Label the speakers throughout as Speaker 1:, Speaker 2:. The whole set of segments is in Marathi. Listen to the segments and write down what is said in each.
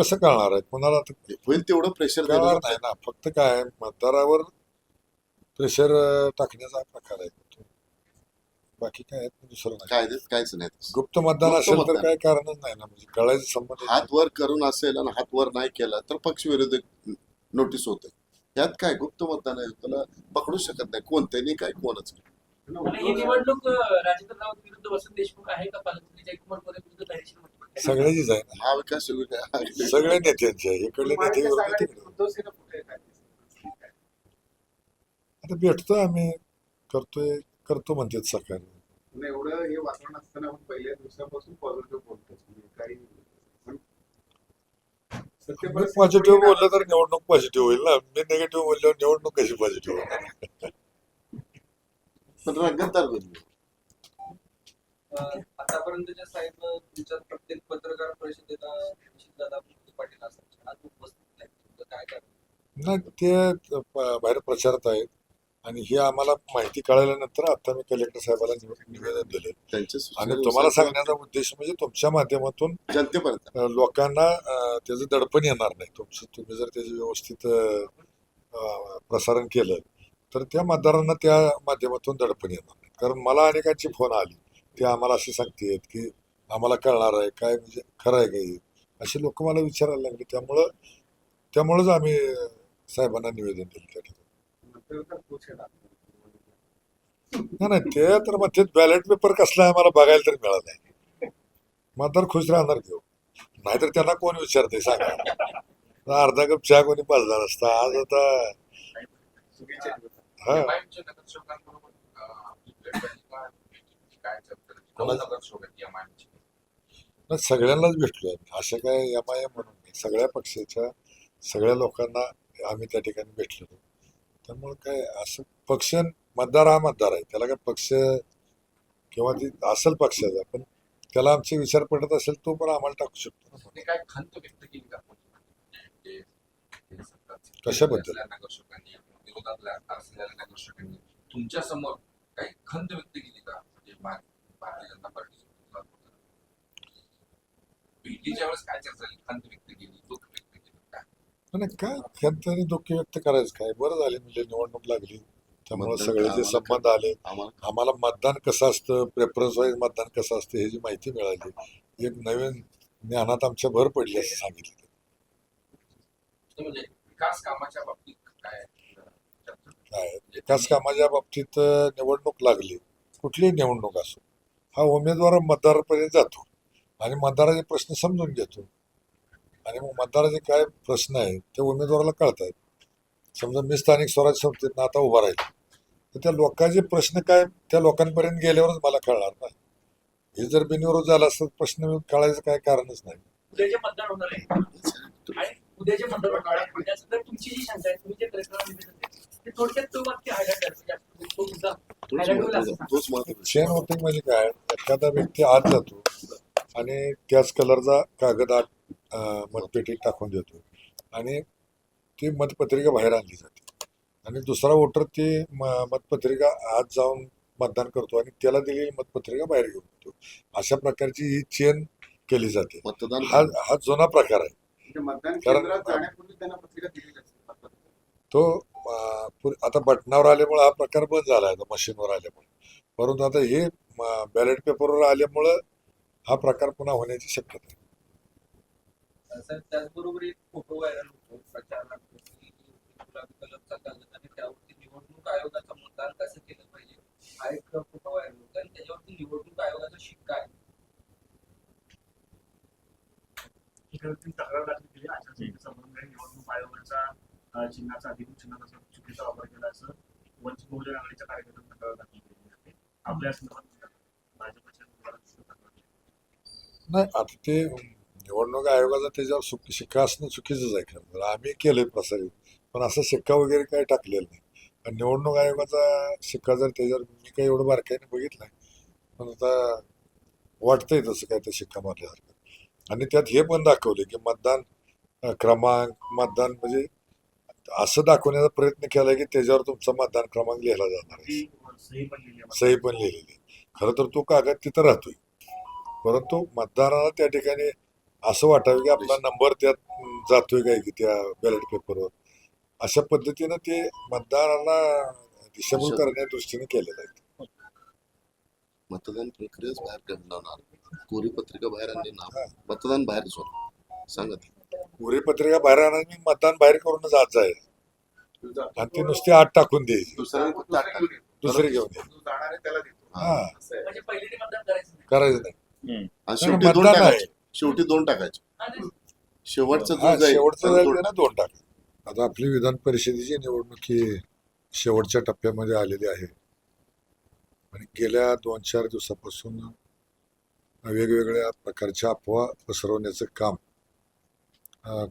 Speaker 1: कसं कळणार आहे कोणाला आता
Speaker 2: होईल तेवढं प्रेशर
Speaker 1: कळणार
Speaker 2: देणार
Speaker 1: नाही ना. फक्त काय मतदारावर प्रेशर टाकण्याचा हा प्रकार आहे तो. बाकी काय आहे, दुसरं नाही.
Speaker 2: कायद्यात काहीच नाही तसं.
Speaker 1: गुप्त मतदान
Speaker 2: गुप्त
Speaker 1: असेल तर
Speaker 2: मतदान.
Speaker 1: काय कारणच नाही ना, म्हणजे कळायचं संबंध
Speaker 2: हात वर करून असेल आणि हात वर नाही केला तर पक्षविरोधी नोटीस होते. यात काय गुप्त मतदान आहे, त्याला पकडू शकत नाही कोणत्यानी काय कोणच.
Speaker 3: आणि ही निवडणूक राजेंद्र राऊत विरुद्ध वसंत देशमुख आहे का पालकमंत्री जयकुमार गोरे विरुद्ध धैर्यशील मतदान?
Speaker 1: सगळ्याचीच आहे ना,
Speaker 2: महाविकास आघाडी
Speaker 1: सगळे नेत्यांचे आहे. इकडले नेते विरोधी तिकडे. आता भेटतोय आम्ही, करतो म्हणतात सकाळी.
Speaker 4: पण एवढं हे वातावरण असताना आपण पहिल्या दिवसापासून पॉझिटिव्ह बोलतो म्हणजे काही पण सत्य
Speaker 1: मी
Speaker 4: परिस्थिती
Speaker 1: पॉझिटिव्ह
Speaker 4: थोडी
Speaker 1: बोललं तर
Speaker 4: नाराज
Speaker 1: निवडणूक पॉझिटिव्ह होईल ना. मी निगेटिव्ह बोलल्यावर निवडणूक कशी पॉझिटिव्ह होणार?
Speaker 2: पण रंगतदार बनली.
Speaker 5: आतापर्यंतच्या साहेब तुमच्या प्रत्येक पत्रकार परिषदेला दादा पाटील असतात आज उपस्थित नाही तुमचं काय कारण?
Speaker 1: नाही, ते बाहेर प्रचारात आहेत आणि हे आम्हाला माहिती कळाल्यानंतर आता मी कलेक्टर साहेबाला निवेदन दिले.
Speaker 2: त्यांच्या
Speaker 1: आणि
Speaker 2: सूचनेनुसार
Speaker 1: तुम्हाला सांगण्याचा उद्देश म्हणजे तुमच्या माध्यमातून
Speaker 2: जनतेपर्यंत
Speaker 1: लोकांना त्याचं दडपण येणार नाही. तुम्ही जर त्याचे व्यवस्थित प्रसारण केलं तर त्या मतदारांना त्या माध्यमातून दडपण येणार नाही. कारण मला अनेकांची फोन आली, ते आम्हाला असे सांगतेत की आम्हाला कळणार आहे काय, म्हणजे खरं आहे काही, असे लोक मला विचारायला लागले. त्यामुळंच आम्ही साहेबांना निवेदन दिलं त्या ठिकाणी.
Speaker 4: मतदार खुश आहेत आपल्या.
Speaker 1: नाही, ते तर मग ते बॅलेट पेपर कसला आहे मला बघायला तरी मिळालं नाही. मतदार खुश राहणार घेऊ, नाहीतर त्यांना कोण विचारते सांगा. अर्धा कप चहा कोणी पाजला नसता. आज आता
Speaker 4: चुकीचे दिवस.
Speaker 1: हा
Speaker 6: एमआयएमच्या नगरसेवकांबरोबर आपली भेट झाली का? काय चर्चा झाली? कोण नगरसेवक आहेत एमआयएमचे?
Speaker 1: नाही, सगळ्यांनाच भेटलोय आम्ही. असं काय एमआयएम म्हणून नाही, सगळ्या पक्षाच्या सगळ्या लोकांना आम्ही त्या ठिकाणी भेटलेलो. त्यामुळे काय असं पक्ष, मतदार हा मतदार आहे, त्याला काय पक्ष किंवा ती असेल पक्षाचा, पण त्याला आमचे विचार पडत असेल तो पण आम्हाला टाकू शकतो ना.
Speaker 6: ते काय खंत व्यक्त केली का कोणी? हे सरकारचे
Speaker 1: कशाबद्दल?
Speaker 6: असलेल्या नगरसेवकांनी, विरोधातल्या असलेल्या नगरसेवकांनी तुमच्या समोर काही खंत व्यक्त केली का? म्हणजे भारतीय जनता पार्टी भेटीच्या वेळेस काय चर्चा झाली? खंत व्यक्त केली, दुःख व्यक्त केलं काय?
Speaker 1: नाही, काय खंत आणि दुःख व्यक्त करायचं काय, बरं झाले म्हणजे निवडणूक लागली त्यामुळे
Speaker 2: मतदान
Speaker 1: सगळे जे
Speaker 2: आम्हाला
Speaker 1: संबंध आले.
Speaker 2: आम्हाला
Speaker 1: आम्हाला मतदान कसं असतं, प्रेफरन्स वाईज मतदान कसं असतं ह्याची माहिती मिळाली. एक नवीन ज्ञानात आमच्या भर पडली असं सांगितलं.
Speaker 6: तर म्हणजे विकास कामाच्या बाबतीत काय चर्चा?
Speaker 1: काय विकास कामाच्या बाबतीत निवडणूक लागली, कुठलीही निवडणूक असो, हा उमेदवार मतदारापर्यंत जातो आणि मतदाराचे प्रश्न समजून घेतो. आणि मग मतदाराचे काय प्रश्न आहेत ते उमेदवाराला कळतात. समजा मी स्थानिक स्वराज्य संस्थेत आता उभा राहील तर त्या लोकांचे प्रश्न काय त्या लोकांपर्यंत गेल्यावरच मला कळणार ना. हे जर बिनविरोध झाला असतं तर प्रश्न कळायचं काय कारणच नाही.
Speaker 3: उद्याचे मतदान होणार आहे आणि उद्याचे मतदान होणार आहे त्याचं तर तुमची जी शंका आहे, तुम्ही जे प्रयत्न निवेदन दिले, ते थोडक्यात तो वाक्य हायलाइट करतो. तो मुद्दा highlight होईल असं सांगा.
Speaker 2: तोच महत्व.
Speaker 1: चेन वोटिंग म्हणजे काय, एखादा व्यक्ती आत जातो आणि त्याच कलरचा कागद आत मतपेटीत टाकून देतो आणि ती मतपत्रिका बाहेर आणली जाते आणि दुसरा वोटर ती मतपत्रिका आत जाऊन मतदान करतो आणि त्याला दिलेली मतपत्रिका बाहेर घेऊन येतो. अशा प्रकारची ही चेन केली जाते.
Speaker 2: मतदान
Speaker 1: हा जुना प्रकार आहे.
Speaker 4: म्हणजे मतदान
Speaker 1: कारण-
Speaker 4: केंद्रात जाण्यापूर्वी त्यांना पत्रिका दिली जाते.
Speaker 1: तो आता बटनावर आल्यामुळे हा प्रकार बंद झाला आहे, मशीनवर आल्यामुळे. परंतु आता हे बॅलेट पेपरवर आल्यामुळं हा प्रकार पुन्हा होण्याची शक्यता आहे.
Speaker 5: साहेब त्याचबरोबर एक फोटो व्हायरल होतो प्रचारात की गुलाबी कलरचा कागद आणि त्यावरती निवडणूक आयोगाचं मतदान कसं केलं पाहिजे हा एक फोटो व्हायरल होतो आणि त्याच्यावरती निवडणूक आयोगाचा शिक्का आहे.
Speaker 7: एकावरती तक्रार दाखल केली आचारसंहिते संबंधाने निवडणूक आयोगाचा चिन्हाचा अधिकृत चिन्हाचा चुकीचा वापर केला असं वंचित बहुजन आघाडीच्या कार्यकर्त्यांनी तक्रार दाखल केली आहे. आपल्या संदर्भात भाजपच्या
Speaker 1: नाही, आता ते निवडणूक आयोगाचा त्याच्यावर शिक्का असणं चुकीचंच आहे. खरं तर आम्ही केलंय प्रसारित, पण असं शिक्का वगैरे काही टाकलेलं नाही. आणि निवडणूक आयोगाचा शिक्का जर त्याच्यावर मी काही एवढं बारकाईने बघितलंय, पण आता वाटतंय तसं काय ते शिक्का मारल्यासारखं. आणि त्यात हे पण दाखवले की मतदान क्रमांक, मतदान म्हणजे असं दाखवण्याचा प्रयत्न केलाय की त्याच्यावर तुमचा मतदान क्रमांक लिहिला जाणार आहे,
Speaker 7: सही पण लिहिली आहे.
Speaker 1: सही पण लिहिलेली. खरं तर तो कागद तिथं राहतोय, परंतु मतदाराला त्या ठिकाणी असं वाटावं की आपला नंबर त्यात जातोय काय की त्या बॅलेट पेपरवर. अशा पद्धतीनं ते मतदाराला दिशाभूल करण्याच्या दृष्टीने केलेलं आहे.
Speaker 2: मतदान प्रक्रियाच बाहेर काढणार, कोरी पत्रिका बाहेर आणली ना, मतदान बाहेरच होणार. सांगा ते.
Speaker 1: पुरी पत्रिका बाहेर आणायची, मतदान बाहेर करूनच आज जायचं आणि ती नुसती आत टाकून द्यायची,
Speaker 2: दुसऱ्याने फक्त आठ टाकले.
Speaker 1: दुसरी घेऊन यायची.
Speaker 4: जो जाणार आहे त्याला देतो.
Speaker 1: हा
Speaker 4: असं आहे.
Speaker 3: म्हणजे पहिले ते मतदान करायचं नाही.
Speaker 1: करायचं नाही.
Speaker 2: आणि
Speaker 1: नाही,
Speaker 2: शेवटी दोन
Speaker 1: मतदान आहे.
Speaker 2: टाकायचे. शेवटी दोन टाकायचे.
Speaker 3: हा, तेच.
Speaker 2: शेवटचं
Speaker 1: हा,
Speaker 2: जो जाईल
Speaker 1: शेवटचं
Speaker 2: त्याला
Speaker 1: जाईल
Speaker 2: दोन
Speaker 1: त्यांना 2 टाका. आता आपली विधान परिषदेची निवडणूक ही शेवटच्या टप्प्यामध्ये आलेली आहे आणि गेल्या 2-4 दिवसापासून वेगवेगळ्या प्रकारच्या अफवा पसरवण्याचं काम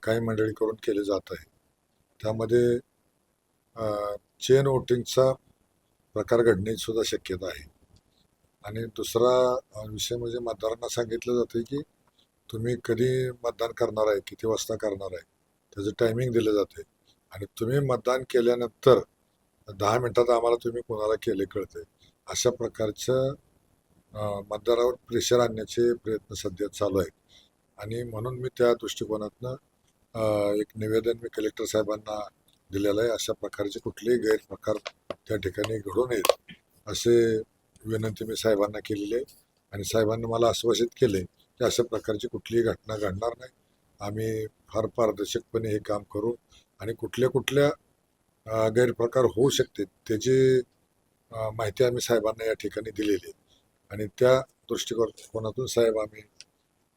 Speaker 1: काही मंडळीकडून केले जात आहे. त्यामध्ये चेन वोटिंगचा प्रकार घडण्याची सुद्धा शक्यता आहे. आणि दुसरा विषय म्हणजे मतदारांना सांगितलं जातं की तुम्ही कधी मतदान करणार आहे, किती वाजता करणार आहे, त्याचं टायमिंग दिलं जाते आणि तुम्ही मतदान केल्यानंतर 10 मिनिटात आम्हाला तुम्ही कोणाला केले कळते. अशा प्रकारचं मतदारावर प्रेशर आणण्याचे प्रयत्न सध्या चालू आहेत आणि म्हणून मी त्या दृष्टिकोनातनं एक निवेदन मी कलेक्टर साहेबांना दिलेलं आहे. अशा प्रकारचे कुठलेही गैरप्रकार त्या ठिकाणी घडू नयेत असे विनंती मी साहेबांना केलेली आहे आणि साहेबांनी मला आश्वासित केले की अशा प्रकारची कुठलीही घटना घडणार नाही. आम्ही फार पारदर्शकपणे हे काम करू आणि कुठल्या कुठल्या गैरप्रकार होऊ शकते त्याची माहिती आम्ही साहेबांना या ठिकाणी दिलेली आहे आणि त्या दृष्टिकोनातून साहेब आम्ही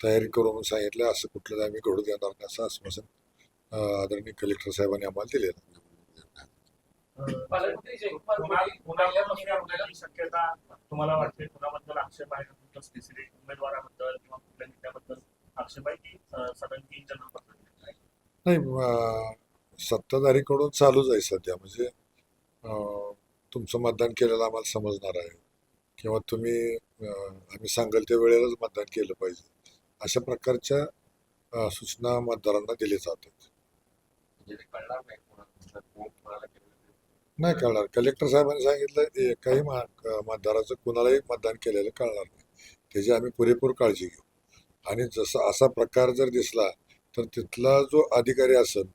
Speaker 1: तयारी करू म्हणून सांगितलं. असं कुठलं आम्ही घडू देणार नाही असं आश्वासन आदरणीय कलेक्टर साहेबांनी आम्हाला दिलेलं आहे.
Speaker 3: पालकमंत्री जयकुमार
Speaker 7: पुन्हा
Speaker 3: गोरे
Speaker 7: पुन्हा
Speaker 3: पहिल्यापासून
Speaker 7: होण्याची शक्यता तुम्हाला वाटते? कुणाबद्दल आक्षेप आहे का तुमच्या स्पेसिफिक उमेदवाराबद्दल किंवा कुठल्या नेत्याबद्दल आक्षेप आहे की सगळ्यांची इन जनरल पद्धतीने?
Speaker 1: नाही, सत्ताधारीकडून चालूच आहे सध्या. म्हणजे तुमचं मतदान केलेलं आम्हाला समजणार आहे किंवा तुम्ही आम्ही सांगाल त्या वेळेलाच मतदान केलं पाहिजे अशा प्रकारच्या सूचना मतदारांना दिल्या जातात.
Speaker 6: म्हणजे ते कळणार नाही कोणाला केलं.
Speaker 1: नाही कळणार. कलेक्टर साहेबांनी सांगितलं एकाही मतदाराचं कुणालाही मतदान केलेलं कळणार नाही. त्याची आम्ही पुरेपूर काळजी घेऊ आणि जसा असा प्रकार जर दिसला तर तिथला जो अधिकारी असेल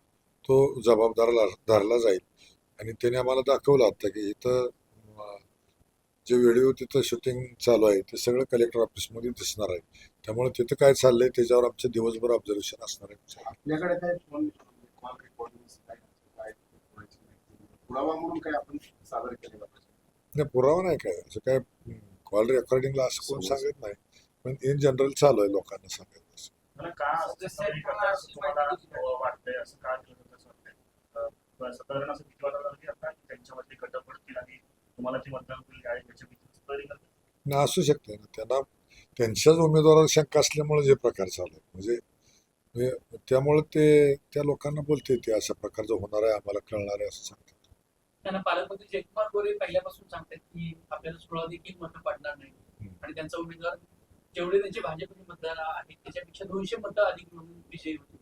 Speaker 1: तो जबाबदार धरला जाईल आणि त्याने आम्हाला दाखवलं आता की इथं जे व्हिडिओ तिथं शूटिंग चालू आहे ते सगळं कलेक्टर ऑफिसमध्ये दिसणार आहे. त्यामुळे तिथं काय चाललंय त्याच्यावर आमचं दिवसभर ऑब्झर्वेशन असणार आहे.
Speaker 4: आपल्याकडे काय फोन कॉल रेकॉर्डिंग काय पुरावा म्हणून काय आपण सादर केलेला पाहिजे?
Speaker 1: नाही, पुरावा नाही काय असं काय कॉल रेकॉर्डिंगला असं कोण सांगत नाही, पण इन जनरल चालू आहे लोकांना सांगायचं.
Speaker 7: मला का असं करता असं तुम्हाला वाटतंय? असं का केलं जातं असं वाटतंय? साधारण असं भीती वाटत की आता त्यांच्यामध्ये गट पडतील आणि तुम्हाला ते मतदान होईल काय याच्या भीतीची तयारी करतात?
Speaker 1: नाही, असू शकते ना. त्यांना त्यांच्याच उमेदवारावर शंका असल्यामुळे जे प्रकार चालू आहे म्हणजे त्यामुळे ते त्या लोकांना बोलते ते अशा प्रकारचं होणार आहे आम्हाला कळणार आहे असं सांगतात.
Speaker 3: त्यांना पालकमंत्री जयकुमार गोरे पहिल्यापासून सांगतात की आपल्याला 16 देखील मतं पडणार नाही आणि त्यांचा उमेदवार जेवढे त्यांचे भाजपचे मतदार आहेत त्याच्यापेक्षा 200 मतं अधिक म्हणून विजयी होतील.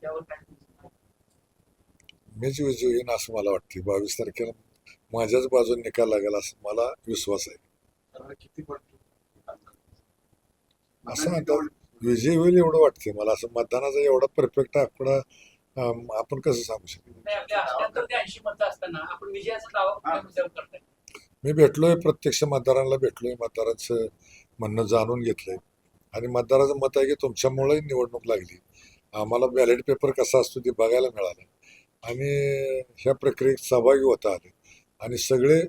Speaker 3: त्यावर काय सांगता?
Speaker 1: मीच विजयी होईन असं मला वाटते. 22 तारखेला माझ्याच बाजूने निकाल लागेल असं मला विश्वास आहे.
Speaker 4: तर किती पडतो
Speaker 1: असं म्हणतात विजयी होईल एवढं वाटते मला. असं मतदानाचा एवढा परफेक्ट आकडा आपण कसं सांगू शकतो.
Speaker 3: नाही, आपल्या हस्तांतर ते 80 मतं असताना आपण विजयाचा दावा कुठल्या मुद्द्यावर करताय?
Speaker 1: मी भेटलोय, प्रत्यक्ष मतदारांना भेटलोय, मतदारांचं म्हणणं जाणून घेतलंय आणि मतदाराचं मत आहे की तुमच्यामुळे निवडणूक लागली. आम्हाला बॅलेट पेपर कसा असतो ते बघायला मिळालं आणि ह्या प्रक्रियेत सहभागी होता आले आणि सगळे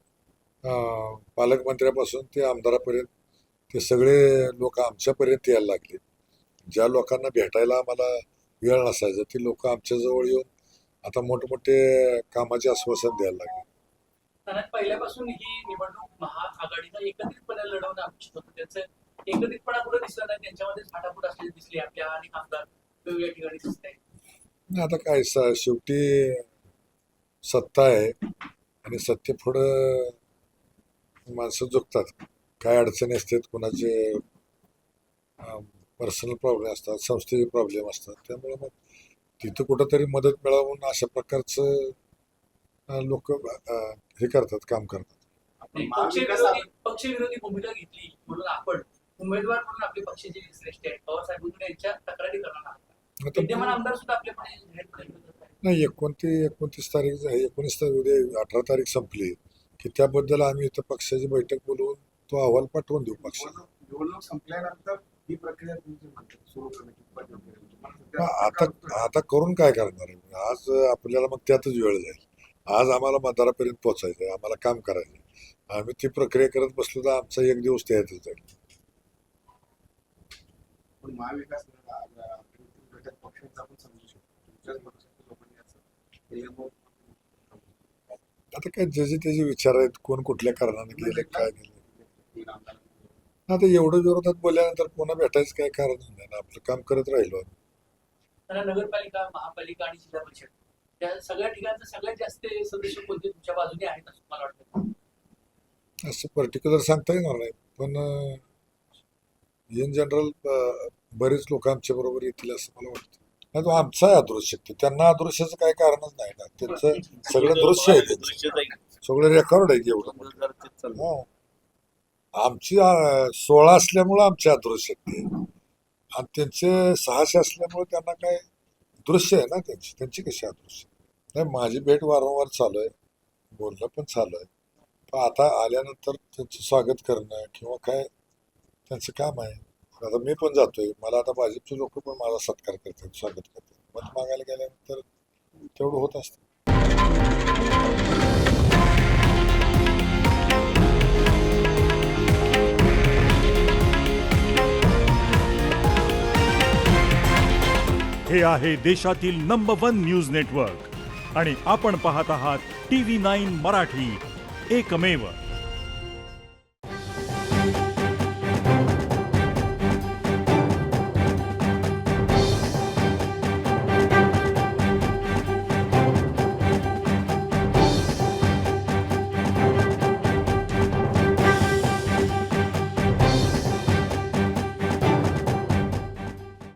Speaker 1: पालकमंत्र्यापासून ते आमदारापर्यंत ते सगळे लोक आमच्यापर्यंत यायला लागले. ज्या लोकांना भेटायला आम्हाला वेळ नसायचा ती लोक आमच्याजवळ येऊन आता मोठमोठे कामाचे आश्वासन द्यायला लागले.
Speaker 3: कारण पहिल्यापासून ही निवडणूक महाआघाडीनं एकत्रितपणे लढवणं अपेक्षित होतं. त्यांचं एकत्रितपणा कुठं दिसलं नाही, त्यांच्यामध्ये फाटाफूट असलेली दिसली. आपल्या आणि आमदार वेगवेगळ्या ठिकाणी दिसतंय.
Speaker 1: आता काय शेवटी सत्ता आहे आणि सत्तेपुढं माणसं झुकतात. काय अडचणी असतात, कोणाचे पर्सनल प्रॉब्लेम असतात, संस्थेचे प्रॉब्लेम असतात. त्यामुळे मग तिथं कुठंतरी मदत मिळावून अशा प्रकारचं लोक हे करतात, काम करतात.
Speaker 4: आपण महाविकास
Speaker 3: पक्षविरोधी भूमिका घेतली म्हणून आपण उमेदवार म्हणून आपले पक्षाचे श्रेष्ठ आहेत पवार साहेबांकडे यांच्या तक्रारी करणार आहात
Speaker 1: आता
Speaker 3: विद्यमान आमदार सुद्धा आपल्याकडे आहेत.
Speaker 1: नाही 29 तारीख आहे, 19 तारीख उद्या 18 तारीख संपली की त्याबद्दल आम्ही इथं पक्षाची बैठक बोलवून तो अहवाल पाठवून देऊ पक्षाला.
Speaker 4: निवडणूक संपल्यानंतर ही प्रक्रिया तुमची म्हणतात सुरू करण्याची पद्धत वगैरे. तुम्हाला
Speaker 1: मग
Speaker 4: सध्या
Speaker 1: आता करून काय करणार आहे? आज आपल्याला मग त्यातच वेळ जाईल. आज आम्हाला मतदारापर्यंत पोहोचायचं आहे, आम्हाला काम करायचं आहे. आम्ही ती प्रक्रिया करत बसलो तर आमचा एक दिवस त्यातच जाईल.
Speaker 4: पण महाविकास घटक पक्षांचा आपण समजू शकतो तुमच्याच पक्षाच्या लोकांनी असं केल्यामुळे
Speaker 1: आता काय ज्याचे त्याचे विचार आहेत, कोण कुठल्या कारणाने केले काय केलं.
Speaker 4: तीन आमदार
Speaker 1: आता एवढं विरोधात बोलल्यानंतर पुन्हा भेटायचं काय कारण नाही ना, आपलं काम करत राहिलो.
Speaker 3: त्यांना नगरपालिका महापालिका आणि जिल्हा परिषद त्या सगळ्या ठिकाणचे सगळ्यात जास्त सदस्य कोणते तुमच्या बाजूने आहेत असं मला वाटतं.
Speaker 1: असं पर्टिक्युलर सांगता येणार नाही, पण इन जनरल बरेच लोक आमच्या बरोबर येतील असं मला वाटतं. नाही तो आमचा आहे अदृश्य, त्यांना अदृश्याचं काही कारणच नाही ना. त्यांचं सगळं दृश्य आहे, त्यांचं सगळं रेकॉर्ड आहे एवढं मोठं. हा. आमची 16 असल्यामुळं आमचे अदृश्य ते आणि त्यांचे 600 असल्यामुळे त्यांना काय दृश्य आहे ना त्यांची कशी अदृश्य. नाही माझी भेट वारंवार चालू आहे, बोलणं पण चालू आहे. पण आता आल्यानंतर त्यांचं स्वागत करणं किंवा काय त्यांचं काम आहे. आता मी पण जातोय, मला आता भाजपचे लोक पण माझा सत्कार करतात, स्वागत करतात. मत मागायला गेल्यानंतर तेवढं होत असतं.
Speaker 8: हे आहे देशातील नंबर 1 न्यूज नेटवर्क आणि आपण पाहत आहात TV9 मराठी, एकमेव.